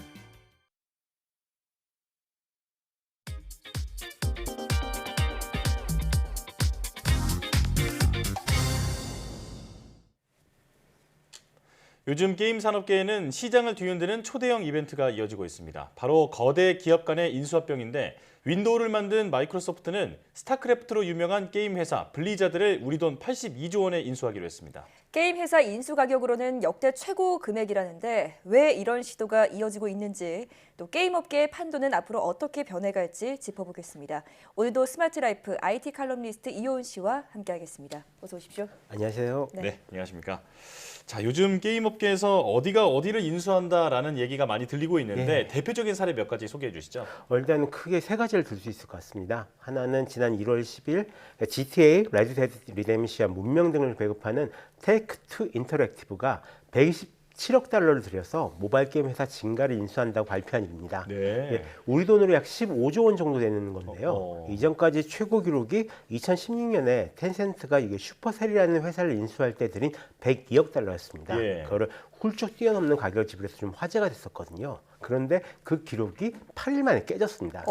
요즘 게임 산업계에는 시장을 뒤흔드는 초대형 이벤트가 이어지고 있습니다. 바로 거대 기업 간의 인수합병인데 윈도우를 만든 마이크로소프트는 스타크래프트로 유명한 게임 회사 블리자드를 우리 돈 82조 원에 인수하기로 했습니다. 게임 회사 인수 가격으로는 역대 최고 금액이라는데 왜 이런 시도가 이어지고 있는지 또 게임 업계의 판도는 앞으로 어떻게 변해갈지 짚어보겠습니다. 오늘도 스마트 라이프 IT 칼럼니스트 이호은 씨와 함께하겠습니다. 어서 오십시오. 안녕하세요. 네, 안녕하십니까. 자, 요즘 게임 업계에서 어디가 어디를 인수한다라는 얘기가 많이 들리고 있는데 대표적인 사례 몇 가지 소개해 주시죠. 일단 크게 세 가지를 들 수 있을 것 같습니다. 하나는 지난 1월 10일 GTA, 레드 데드 리뎀션, 문명 등을 배급하는 테이크2 인터랙티브가 127억 달러를 들여서 모바일 게임 회사 진가를 인수한다고 발표한 일입니다. 네. 우리 돈으로 약 15조 원 정도 되는 건데요. 이전까지 최고 기록이 2016년에 텐센트가 이게 슈퍼셀이라는 회사를 인수할 때 들인 102억 달러였습니다. 예. 그거를 훌쩍 뛰어넘는 가격을 지불해서 좀 화제가 됐었거든요. 그런데 그 기록이 8일 만에 깨졌습니다.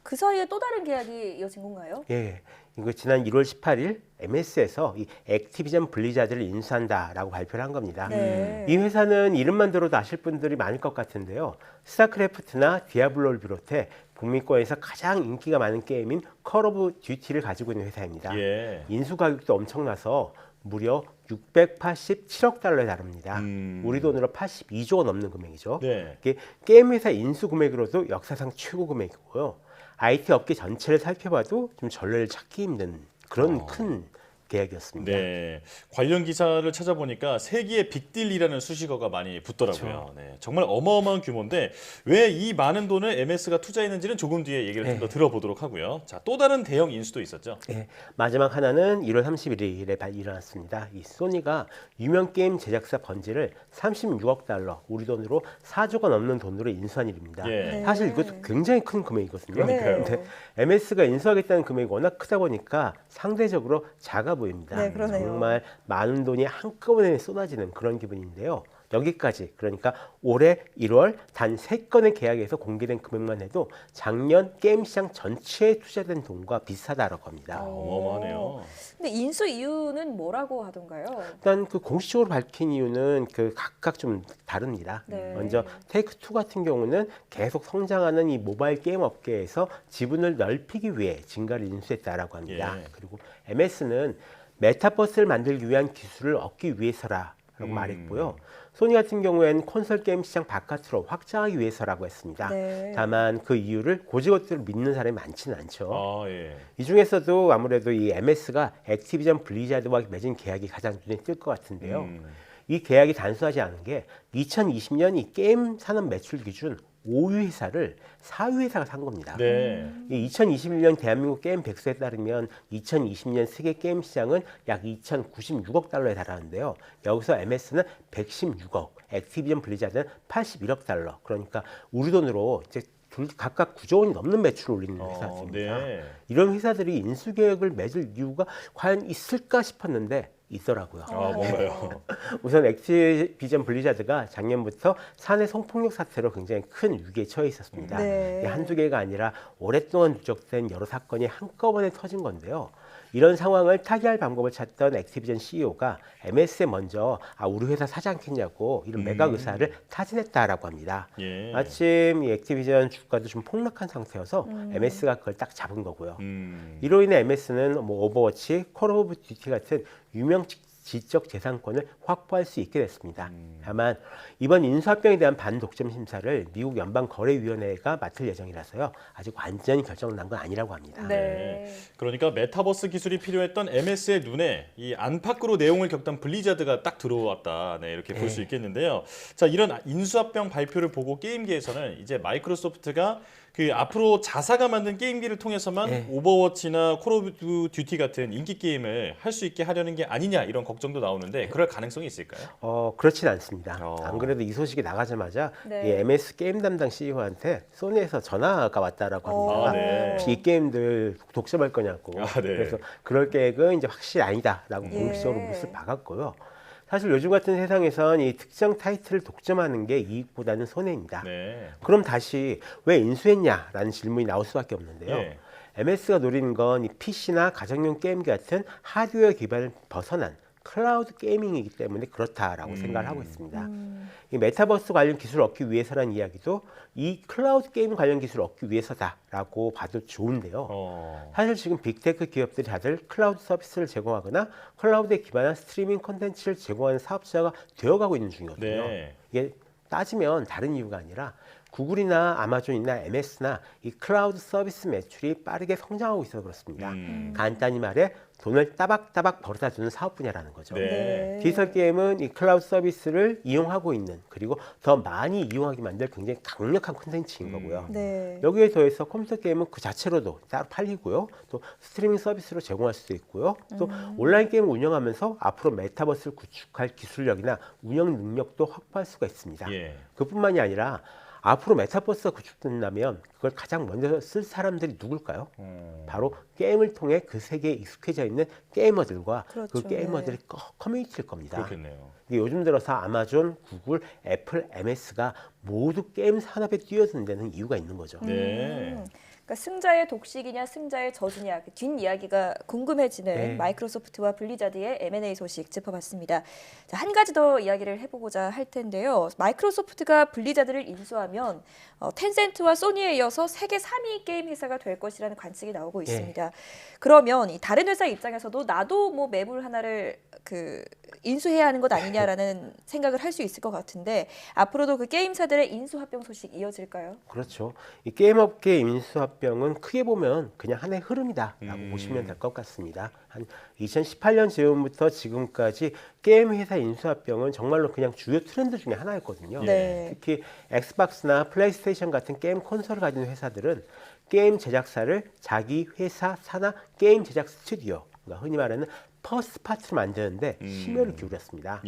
그 사이에 또 다른 계약이 이어진 건가요? 예. 이거 지난 1월 18일 MS에서 이 액티비전 블리자드를 인수한다라고 발표를 한 겁니다. 네. 이 회사는 이름만 들어도 아실 분들이 많을 것 같은데요. 스타크래프트나 디아블로를 비롯해 북미권에서 가장 인기가 많은 게임인 콜 오브 듀티를 가지고 있는 회사입니다. 예. 인수 가격도 엄청나서 무려 687억 달러에 달합니다. 우리 돈으로 82조 원 넘는 금액이죠. 네. 이게 게임 회사 인수 금액으로도 역사상 최고 금액이고요. IT 업계 전체를 살펴봐도 좀 전례를 찾기 힘든 그런 큰 계약이었습니다. 네, 관련 기사를 찾아보니까 세기의 빅딜이라는 수식어가 많이 붙더라고요. 네, 정말 어마어마한 규모인데 왜 이 많은 돈을 MS가 투자했는지는 조금 뒤에 얘기를 좀 더 들어보도록 하고요. 자, 또 다른 대형 인수도 있었죠. 네, 마지막 하나는 1월 31일에 일어났습니다. 이 소니가 유명 게임 제작사 번지를 36억 달러, 우리 돈으로 4조가 넘는 돈으로 인수한 일입니다. 예. 사실 이것도 굉장히 큰 금액이거든요. 그러니까요. 근데 MS가 인수하겠다는 금액이 워낙 크다 보니까 상대적으로 작아 보입니다. 네, 그러네요. 정말 많은 돈이 한꺼번에 쏟아지는 그런 기분인데요. 여기까지 그러니까 올해 1월 단 3건의 계약에서 공개된 금액만 해도 작년 게임 시장 전체에 투자된 돈과 비슷하다라고 합니다. 어마어마하네요. 근데 인수 이유는 뭐라고 하던가요? 일단 그 공식적으로 밝힌 이유는 그 각각 좀 다릅니다. 네. 먼저 테이크2 같은 경우는 계속 성장하는 이 모바일 게임 업계에서 지분을 넓히기 위해 진가를 인수했다라고 합니다. 예. 그리고 MS는 메타버스를 만들기 위한 기술을 얻기 위해서라고 말했고요. 소니 같은 경우에는 콘솔 게임 시장 바깥으로 확장하기 위해서라고 했습니다. 네. 다만 그 이유를 고지것대로 믿는 사람이 많지는 않죠. 예. 이 중에서도 아무래도 이 MS가 액티비전 블리자드와 맺은 계약이 가장 눈에 띌 것 같은데요. 이 계약이 단순하지 않은 게 2020년 이 게임 산업 매출 기준 5위 회사를 4위 회사가 산 겁니다. 네. 이 2021년 대한민국 게임 백수에 따르면 2020년 세계 게임 시장은 약 2,096억 달러에 달하는데요. 여기서 MS는 116억, 액티비전 블리자드는 81억 달러. 그러니까 우리 돈으로 이제 각각 9조 원이 넘는 매출을 올리는 회사들입니다. 네. 이런 회사들이 인수 계획을 맺을 이유가 과연 있을까 싶었는데 있더라고요. 뭔가요? 우선 액티비전 블리자드가 작년부터 사내 성폭력 사태로 굉장히 큰 위기에 처해 있었습니다. 네. 한두 개가 아니라 오랫동안 누적된 여러 사건이 한꺼번에 터진 건데요. 이런 상황을 타개할 방법을 찾던 액티비전 CEO가 MS에 먼저 우리 회사 사지 않겠냐고 이런 매각 의사를 타진했다라고 합니다. 예. 마침 이 액티비전 주가도 좀 폭락한 상태여서 MS가 그걸 딱 잡은 거고요. 이로 인해 MS는 뭐 오버워치, 콜 오브 듀티 같은 유명 지적 재산권을 확보할 수 있게 됐습니다. 다만 이번 인수합병에 대한 반독점 심사를 미국 연방거래위원회가 맡을 예정이라서요. 아직 완전히 결정난 건 아니라고 합니다. 네. 그러니까 메타버스 기술이 필요했던 MS의 눈에 이 안팎으로 내용을 겪던 블리자드가 딱 들어왔다. 네, 이렇게 볼 수 있겠는데요. 자, 이런 인수합병 발표를 보고 게임계에서는 이제 마이크로소프트가 그 앞으로 자사가 만든 게임기를 통해서만 오버워치나 콜 오브 듀티 같은 인기 게임을 할 수 있게 하려는 게 아니냐 이런 걱정도 나오는데 그럴 가능성이 있을까요? 그렇진 않습니다. 안 그래도 이 소식이 나가자마자 이 MS 게임 담당 CEO한테 소니에서 전화가 왔다라고 합니다. 혹시 이 게임들 독점할 거냐고. 그래서 그럴 계획은 이제 확실히 아니다라고 공식적으로 못을 박았고요. 사실 요즘 같은 세상에선 이 특정 타이틀을 독점하는 게 이익보다는 손해입니다. 그럼 다시 왜 인수했냐라는 질문이 나올 수밖에 없는데요. MS가 노리는 건 이 PC나 가정용 게임기 같은 하드웨어 기반을 벗어난 클라우드 게이밍이기 때문에 그렇다라고 생각을 하고 있습니다. 이 메타버스 관련 기술을 얻기 위해서라는 이야기도 이 클라우드 게임 관련 기술을 얻기 위해서다라고 봐도 좋은데요. 사실 지금 빅테크 기업들이 다들 클라우드 서비스를 제공하거나 클라우드에 기반한 스트리밍 콘텐츠를 제공하는 사업자가 되어가고 있는 중이거든요. 이게 따지면 다른 이유가 아니라 구글이나 아마존이나 MS나 이 클라우드 서비스 매출이 빠르게 성장하고 있어서 그렇습니다. 간단히 말해 돈을 따박따박 벌어다 주는 사업 분야라는 거죠. 디지털 게임은 이 클라우드 서비스를 이용하고 있는 그리고 더 많이 이용하게 만들 굉장히 강력한 콘텐츠인 거고요. 여기에 더해서 컴퓨터 게임은 그 자체로도 따로 팔리고요. 또 스트리밍 서비스로 제공할 수도 있고요. 또 온라인 게임을 운영하면서 앞으로 메타버스를 구축할 기술력이나 운영 능력도 확보할 수가 있습니다. 그뿐만이 아니라 앞으로 메타버스가 구축된다면 그걸 가장 먼저 쓸 사람들이 누굴까요? 바로 게임을 통해 그 세계에 익숙해져 있는 게이머들과 그 게이머들의 커뮤니티일 겁니다. 그렇겠네요. 요즘 들어서 아마존, 구글, 애플, MS가 모두 게임 산업에 뛰어든 데는 이유가 있는 거죠. 그러니까 승자의 독식이냐 승자의 저주냐 그 뒷이야기가 궁금해지는 마이크로소프트와 블리자드의 M&A 소식 짚어봤습니다. 자, 한 가지 더 이야기를 해보고자 할 텐데요. 마이크로소프트가 블리자드를 인수하면 텐센트와 소니에 이어서 세계 3위 게임 회사가 될 것이라는 관측이 나오고 있습니다. 그러면 이 다른 회사 입장에서도 나도 뭐 매물 하나를 인수해야 하는 것 아니냐라는 생각을 할 수 있을 것 같은데 앞으로도 그 게임사들의 인수합병 소식 이어질까요? 그렇죠. 이 게임업계 인수합병은 크게 보면 그냥 하나의 흐름이다라고 보시면 될 것 같습니다. 한 2018년 즈음부터 지금까지 게임 회사 인수합병은 정말로 그냥 주요 트렌드 중에 하나였거든요. 특히 엑스박스나 플레이스테이션 같은 게임 콘솔을 가진 회사들은 게임 제작사를 자기 회사 산하 게임 제작 스튜디오, 그러니까 흔히 말하는 퍼스트 파트를 만드는데 심혈을 기울였습니다.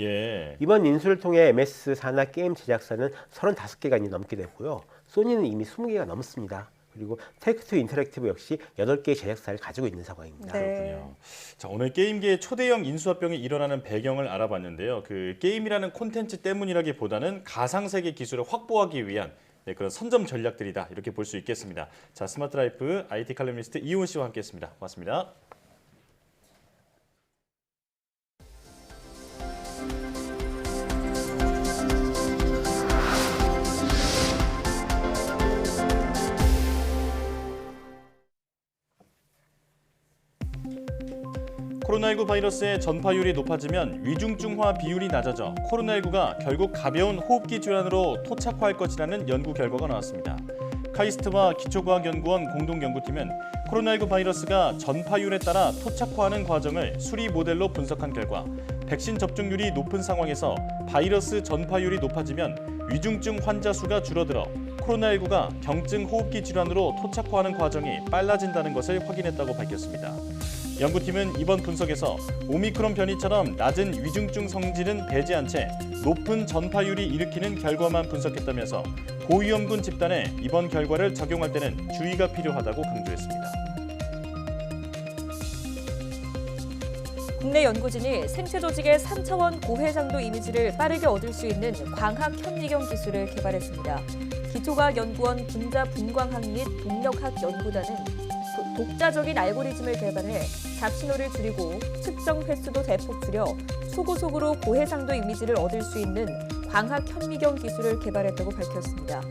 이번 인수를 통해 MS 산하 게임 제작사는 35개가 이미 넘게 됐고요. 소니는 이미 20개가 넘습니다. 그리고 테이크투 인터랙티브 역시 8개의 제작사를 가지고 있는 상황입니다. 그렇군요. 자, 오늘 게임계의 초대형 인수합병이 일어나는 배경을 알아봤는데요. 그 게임이라는 콘텐츠 때문이라기보다는 가상세계 기술을 확보하기 위한 그런 선점 전략들이다 이렇게 볼 수 있겠습니다. 자, 스마트라이프 IT 칼럼니스트 이훈 씨와 함께했습니다. 고맙습니다. 코로나19 바이러스의 전파율이 높아지면 위중증화 비율이 낮아져 코로나19가 결국 가벼운 호흡기 질환으로 토착화할 것이라는 연구 결과가 나왔습니다. 카이스트와 기초과학연구원 공동연구팀은 코로나19 바이러스가 전파율에 따라 토착화하는 과정을 수리 모델로 분석한 결과 백신 접종률이 높은 상황에서 바이러스 전파율이 높아지면 위중증 환자 수가 줄어들어 코로나19가 경증 호흡기 질환으로 토착화하는 과정이 빨라진다는 것을 확인했다고 밝혔습니다. 연구팀은 이번 분석에서 오미크론 변이처럼 낮은 위중증 성질은 배제한 채 높은 전파율이 일으키는 결과만 분석했다면서 고위험군 집단에 이번 결과를 적용할 때는 주의가 필요하다고 강조했습니다. 국내 연구진이 생체 조직의 3차원 고해상도 이미지를 빠르게 얻을 수 있는 광학 현미경 기술을 개발했습니다. 기초과학연구원 분자분광학 및 동력학 연구단은 독자적인 알고리즘을 개발해 잡신호를 줄이고 측정 횟수도 대폭 줄여 초고속으로 고해상도 이미지를 얻을 수 있는 광학 현미경 기술을 개발했다고 밝혔습니다.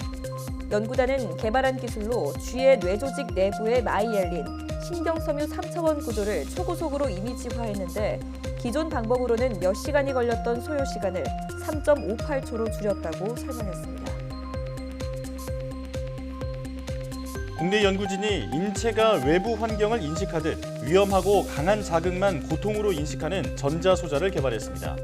연구단은 개발한 기술로 쥐의 뇌조직 내부의 마이엘린, 신경섬유 3차원 구조를 초고속으로 이미지화했는데 기존 방법으로는 몇 시간이 걸렸던 소요 시간을 3.58초로 줄였다고 설명했습니다. 국내 연구진이 인체가 외부 환경을 인식하듯 위험하고 강한 자극만 고통으로 인식하는 전자소자를 개발했습니다.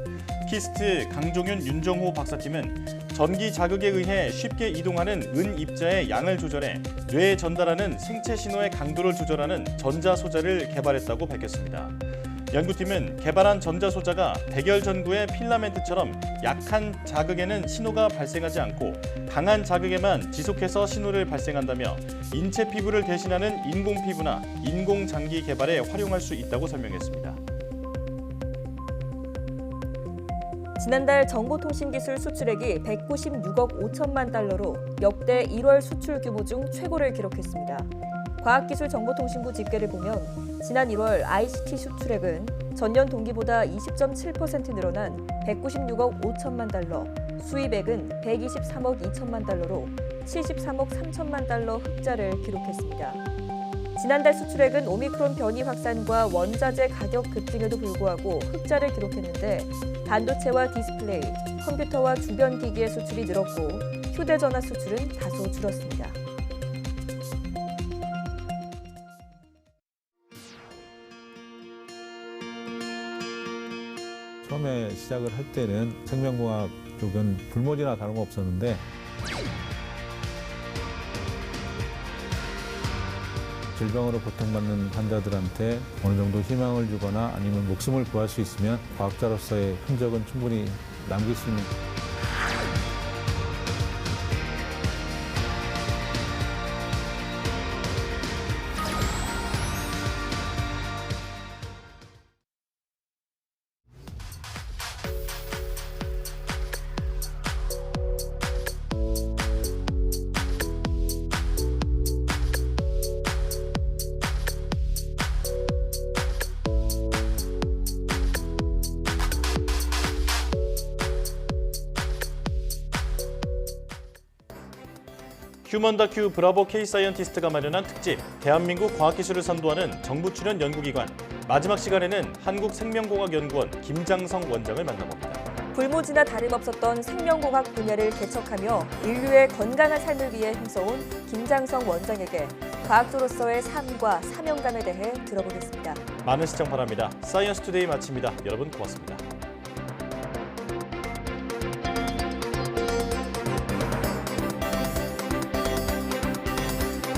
키스트 강종윤 윤정호 박사팀은 전기 자극에 의해 쉽게 이동하는 은 입자의 양을 조절해 뇌에 전달하는 생체 신호의 강도를 조절하는 전자소자를 개발했다고 밝혔습니다. 연구팀은 개발한 전자소자가 백열 전구의 필라멘트처럼 약한 자극에는 신호가 발생하지 않고 강한 자극에만 지속해서 신호를 발생한다며 인체 피부를 대신하는 인공 피부나 인공 장기 개발에 활용할 수 있다고 설명했습니다. 지난달 정보통신기술 수출액이 196억 5천만 달러로 역대 1월 수출 규모 중 최고를 기록했습니다. 과학기술정보통신부 집계를 보면 지난 1월 ICT 수출액은 전년 동기보다 20.7% 늘어난 196억 5천만 달러, 수입액은 123억 2천만 달러로 73억 3천만 달러 흑자를 기록했습니다. 지난달 수출액은 오미크론 변이 확산과 원자재 가격 급등에도 불구하고 흑자를 기록했는데 반도체와 디스플레이, 컴퓨터와 주변 기기의 수출이 늘었고 휴대전화 수출은 다소 줄었습니다. 처음에 시작을 할 때는 생명공학 쪽은 불모지나 다름없었는데 질병으로 고통받는 환자들한테 어느 정도 희망을 주거나 아니면 목숨을 구할 수 있으면 과학자로서의 흔적은 충분히 남길 수 있는. 휴먼 다큐 브라보 K-사이언티스트가 마련한 특집, 대한민국 과학기술을 선도하는 정부 출연 연구기관. 마지막 시간에는 한국생명공학연구원 김장성 원장을 만나봅니다. 불모지나 다름없었던 생명공학 분야를 개척하며 인류의 건강한 삶을 위해 힘써온 김장성 원장에게 과학자로서의 삶과 사명감에 대해 들어보겠습니다. 많은 시청 바랍니다. 사이언스 투데이 마칩니다. 여러분 고맙습니다.